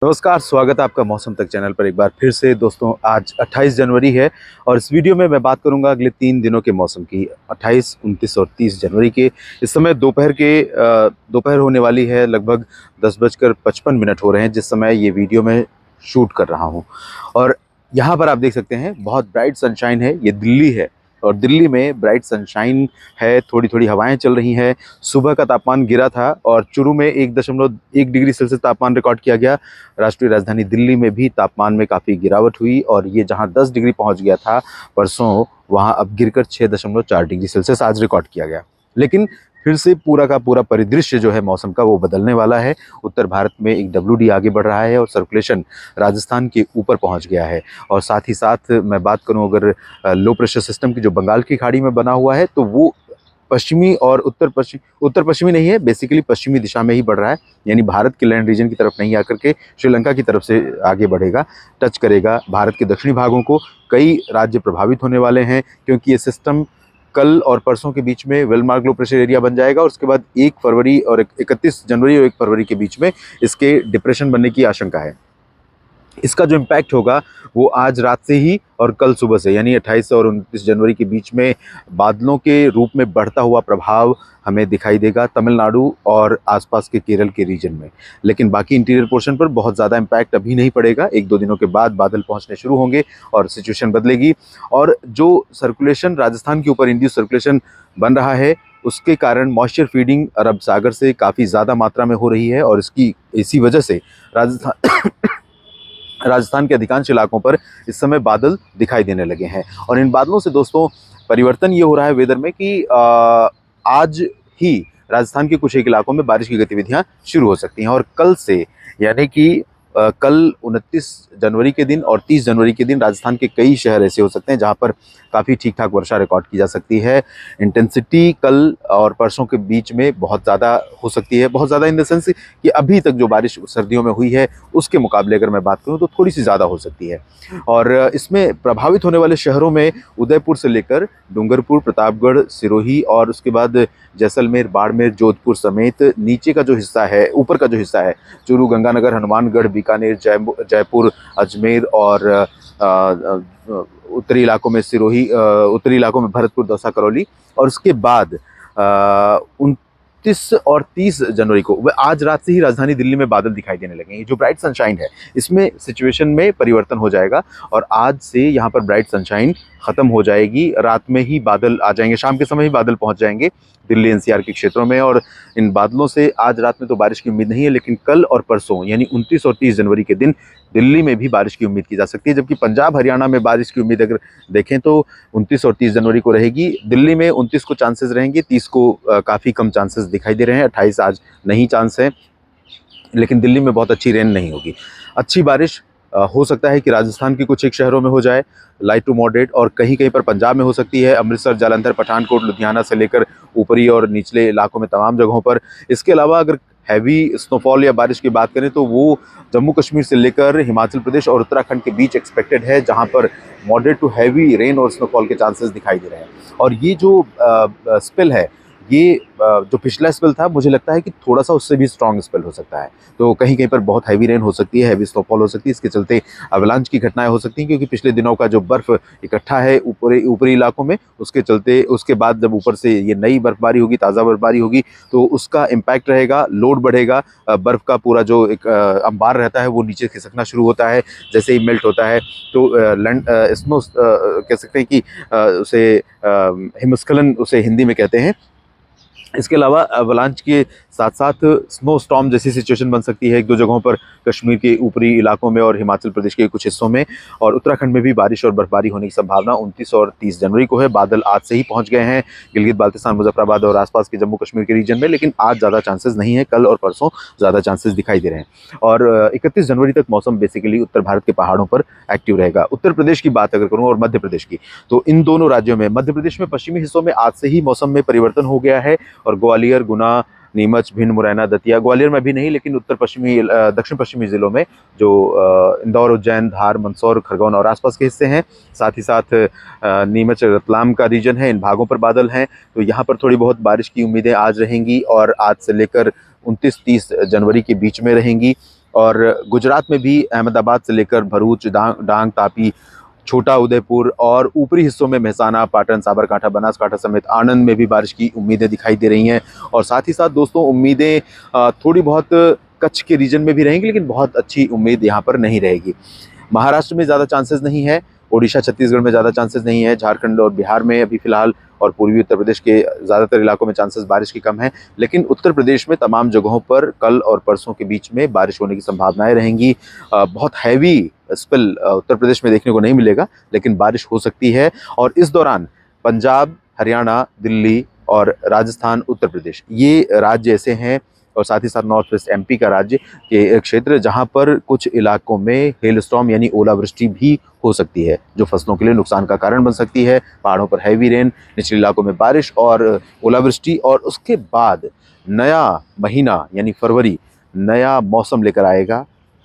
नमस्कार, स्वागत है आपका मौसम तक चैनल पर एक बार फिर से। दोस्तों, आज 28 जनवरी है और इस वीडियो में मैं बात करूंगा अगले 3 दिनों के मौसम की, 28, 29 और 30 जनवरी के। इस समय दोपहर होने वाली है, लगभग 10:55 हो रहे हैं जिस समय ये वीडियो मैं शूट कर रहा हूँ। और यहाँ पर आप देख सकते हैं बहुत ब्राइट सनशाइन है। ये दिल्ली है और दिल्ली में ब्राइट सनशाइन है, थोड़ी थोड़ी हवाएं चल रही हैं। सुबह का तापमान गिरा था और चुरू में 1.1 डिग्री सेल्सियस तापमान रिकॉर्ड किया गया। राष्ट्रीय राजधानी दिल्ली में भी तापमान में काफ़ी गिरावट हुई और ये जहां 10 डिग्री पहुंच गया था परसों, वहां अब गिरकर 6.4 डिग्री सेल्सियस आज रिकॉर्ड किया गया। लेकिन फिर से पूरा का पूरा परिदृश्य जो है मौसम का वो बदलने वाला है। उत्तर भारत में एक WD आगे बढ़ रहा है और सर्कुलेशन राजस्थान के ऊपर पहुंच गया है। और साथ ही साथ मैं बात करूं, अगर लो प्रेशर सिस्टम की जो बंगाल की खाड़ी में बना हुआ है तो वो पश्चिमी और उत्तर पश्चिमी नहीं है, बेसिकली पश्चिमी दिशा में ही बढ़ रहा है। यानी भारत के लैंड रीजन की तरफ नहीं आकर के श्रीलंका की तरफ से आगे बढ़ेगा, टच करेगा भारत के दक्षिणी भागों को। कई राज्य प्रभावित होने वाले हैं क्योंकि ये सिस्टम कल और परसों के बीच में वेलमार्क लो प्रेशर एरिया बन जाएगा और उसके बाद 1 फरवरी और 31 जनवरी और 1 फरवरी के बीच में इसके डिप्रेशन बनने की आशंका है। इसका जो इम्पैक्ट होगा वो आज रात से ही और कल सुबह से, यानी 28 और 29 जनवरी के बीच में बादलों के रूप में बढ़ता हुआ प्रभाव हमें दिखाई देगा तमिलनाडु और आसपास के केरल के रीजन में। लेकिन बाकी इंटीरियर पोर्शन पर बहुत ज़्यादा इम्पैक्ट अभी नहीं पड़ेगा। 1-2 दिनों के बाद बादल पहुंचने शुरू होंगे और सिचुएशन बदलेगी। और जो सर्कुलेशन राजस्थान के ऊपर इंड्यूस सर्कुलेशन बन रहा है उसके कारण मॉइस्चर फीडिंग अरब सागर से काफ़ी ज़्यादा मात्रा में हो रही है और इसी वजह से राजस्थान के अधिकांश इलाकों पर इस समय बादल दिखाई देने लगे हैं। और इन बादलों से दोस्तों परिवर्तन ये हो रहा है वेदर में कि आज ही राजस्थान के कुछ एक इलाकों में बारिश की गतिविधियां शुरू हो सकती हैं। और कल से, यानी कि कल 29 जनवरी के दिन और 30 जनवरी के दिन राजस्थान के कई शहर ऐसे हो सकते हैं जहां पर काफ़ी ठीक ठाक वर्षा रिकॉर्ड की जा सकती है। इंटेंसिटी कल और परसों के बीच में बहुत ज़्यादा हो सकती है। बहुत ज़्यादा इन द सेंस कि अभी तक जो बारिश सर्दियों में हुई है उसके मुकाबले अगर मैं बात करूं तो थोड़ी सी ज़्यादा हो सकती है। और इसमें प्रभावित होने वाले शहरों में उदयपुर से लेकर डूंगरपुर, प्रतापगढ़, सिरोही और उसके बाद जैसलमेर, बाड़मेर, जोधपुर समेत नीचे का जो हिस्सा है, ऊपर का जो हिस्सा है, चूरू, गंगानगर, हनुमानगढ़, बीकानेर, जयपुर, अजमेर और उत्तरी इलाकों में उत्तरी इलाकों में भरतपुर, दौसा, करौली। और उसके बाद 29 और 30 जनवरी को आज रात से ही राजधानी दिल्ली में बादल दिखाई देने लगेंगे। जो ब्राइट सनशाइन है इसमें सिचुएशन में परिवर्तन हो जाएगा और आज से यहाँ पर ब्राइट सनशाइन खत्म हो जाएगी। रात में ही बादल आ जाएंगे, शाम के समय ही बादल पहुंच जाएंगे दिल्ली NCR के क्षेत्रों में। और इन बादलों से आज रात में तो बारिश की उम्मीद नहीं है, लेकिन कल और परसों यानी 29 और 30 जनवरी के दिन दिल्ली में भी बारिश की उम्मीद की जा सकती है। जबकि पंजाब हरियाणा में बारिश की उम्मीद अगर देखें तो 29 और 30 जनवरी को रहेगी। दिल्ली में 29 को चांसेस रहेंगे, 30 को काफ़ी कम चांसेस दिखाई दे रहे हैं, 28 आज नहीं चांस है। लेकिन दिल्ली में बहुत अच्छी रेन नहीं होगी। अच्छी बारिश हो सकता है कि राजस्थान के कुछ एक शहरों में हो जाए, लाइट टू मॉडरेट, और कहीं कहीं पर पंजाब में हो सकती है, अमृतसर, जालंधर, पठानकोट, लुधियाना से लेकर ऊपरी और निचले इलाकों में तमाम जगहों पर। इसके अलावा अगर हैवी स्नोफॉल या बारिश की बात करें तो वो जम्मू कश्मीर से लेकर हिमाचल प्रदेश और उत्तराखंड के बीच एक्सपेक्टेड है, जहां पर मॉडरेट टू हैवी रेन और स्नोफॉल के चांसेस दिखाई दे रहे हैं। और ये जो स्पेल है, ये जो पिछला स्पेल था, मुझे लगता है कि थोड़ा सा उससे भी स्ट्रॉन्ग स्पेल हो सकता है। तो कहीं कहीं पर बहुत हैवी रेन हो सकती है, हैवी स्नोफॉल हो सकती है, इसके चलते अवलांच की घटनाएं हो सकती हैं क्योंकि पिछले दिनों का जो बर्फ इकट्ठा है ऊपरी इलाकों में, उसके चलते उसके बाद जब ऊपर से ये नई बर्फबारी होगी, ताज़ा बर्फबारी होगी, तो उसका इम्पैक्ट रहेगा, लोड बढ़ेगा। बर्फ़ का पूरा जो एक अंबार रहता है वो नीचे खिसकना शुरू होता है जैसे ही मेल्ट होता है। तो स्नो कह सकते हैं कि उसे हिमस्खलन उसे हिंदी में कहते हैं। इसके अलावा अवलांच के साथ साथ स्नो स्टॉर्म जैसी सिचुएशन बन सकती है 1-2 जगहों पर, कश्मीर के ऊपरी इलाकों में और हिमाचल प्रदेश के कुछ हिस्सों में। और उत्तराखंड में भी बारिश और बर्फबारी होने की संभावना 29 और 30 जनवरी को है। बादल आज से ही पहुंच गए हैं गिलगित बाल्टिस्तान, मुजफ्फराबाद और आसपास के जम्मू कश्मीर के रीजन में, लेकिन आज ज़्यादा चांसेस नहीं है, कल और परसों ज़्यादा चांसेस दिखाई दे रहे हैं। और 31 जनवरी तक मौसम बेसिकली उत्तर भारत के पहाड़ों पर एक्टिव रहेगा। उत्तर प्रदेश की बात अगर करूँ और मध्य प्रदेश की, तो इन दोनों राज्यों में, मध्य प्रदेश में पश्चिमी हिस्सों में आज से ही मौसम में परिवर्तन हो गया है और ग्वालियर, गुना, नीमच, भिंड, मुरैना, दतिया, ग्वालियर में भी नहीं लेकिन दक्षिण पश्चिमी जिलों में जो इंदौर, उज्जैन, धार, मंदसौर, खरगोन और आसपास के हिस्से हैं, साथ ही साथ नीमच, रतलाम का रीजन है, इन भागों पर बादल हैं। तो यहाँ पर थोड़ी बहुत बारिश की उम्मीदें आज रहेंगी और आज से लेकर 29-30 जनवरी के बीच में रहेंगी। और गुजरात में भी अहमदाबाद से लेकर भरूच, डांग, तापी, छोटा उदयपुर और ऊपरी हिस्सों में मेहसाना, पाटन, साबरकांठा, बनासकांठा समेत आनंद में भी बारिश की उम्मीदें दिखाई दे रही हैं। और साथ ही साथ दोस्तों उम्मीदें थोड़ी बहुत कच्छ के रीजन में भी रहेंगी, लेकिन बहुत अच्छी उम्मीद यहाँ पर नहीं रहेगी। महाराष्ट्र में ज़्यादा चांसेस नहीं है, ओडिशा, छत्तीसगढ़ में ज़्यादा चांसेस नहीं है, झारखंड और बिहार में अभी फिलहाल, और पूर्वी उत्तर प्रदेश के ज़्यादातर इलाकों में चांसेस बारिश की कम है। लेकिन उत्तर प्रदेश में तमाम जगहों पर कल और परसों के बीच में बारिश होने की संभावनाएं रहेंगी। बहुत हैवी स्पेल उत्तर प्रदेश में देखने को नहीं मिलेगा, लेकिन बारिश हो सकती है। और इस दौरान पंजाब, हरियाणा, दिल्ली और राजस्थान, उत्तर प्रदेश, ये राज्य ऐसे हैं, और साथ ही साथ नॉर्थ वेस्ट एमपी का राज्य के क्षेत्र, जहां पर कुछ इलाकों में हेल स्टॉर्म यानी ओलावृष्टि भी हो सकती है, जो फसलों के लिए नुकसान का कारण बन सकती है। पहाड़ों पर हैवी रेन, निचले इलाकों में बारिश और ओलावृष्टि, और उसके बाद नया महीना यानी फरवरी नया मौसम लेकर आएगा।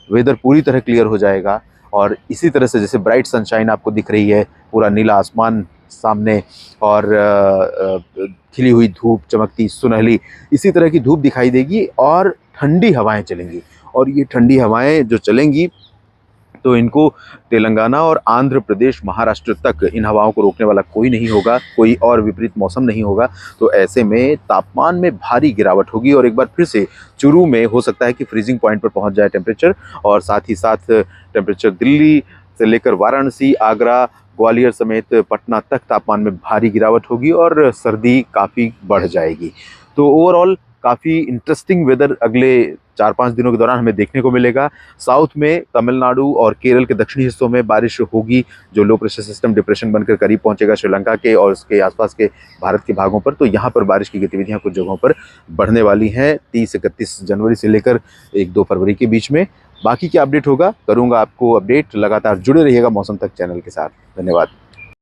वेदर पूरी तरह क्लियर हो जाएगा, और इसी तरह से जैसे ब्राइट सनशाइन आपको दिख रही है, पूरा नीला आसमान सामने, और खिली हुई धूप, चमकती सुनहली, इसी तरह की धूप दिखाई देगी, और ठंडी हवाएं चलेंगी। और ये ठंडी हवाएं जो चलेंगी, तो इनको तेलंगाना और आंध्र प्रदेश, महाराष्ट्र तक इन हवाओं को रोकने वाला कोई नहीं होगा, कोई और विपरीत मौसम नहीं होगा। तो ऐसे में तापमान में भारी गिरावट होगी, और एक बार फिर से चुरू में हो सकता है कि फ्रीजिंग पॉइंट पर पहुंच जाए टेम्परेचर, और साथ ही साथ टेम्परेचर दिल्ली से लेकर वाराणसी, आगरा, ग्वालियर समेत पटना तक तापमान में भारी गिरावट होगी, और सर्दी काफ़ी बढ़ जाएगी। तो ओवरऑल काफ़ी इंटरेस्टिंग वेदर अगले 4-5 दिनों के दौरान हमें देखने को मिलेगा। साउथ में तमिलनाडु और केरल के दक्षिणी हिस्सों में बारिश होगी, जो लो प्रेशर सिस्टम डिप्रेशन बनकर करीब पहुंचेगा श्रीलंका के और उसके आसपास के भारत के भागों पर। तो यहाँ पर बारिश की गतिविधियाँ कुछ जगहों पर बढ़ने वाली हैं 30-31 जनवरी से लेकर 1-2 फरवरी के बीच में। बाकी क्या अपडेट होगा, करूँगा आपको अपडेट। लगातार जुड़े रहिएगा मौसम तक चैनल के साथ। धन्यवाद।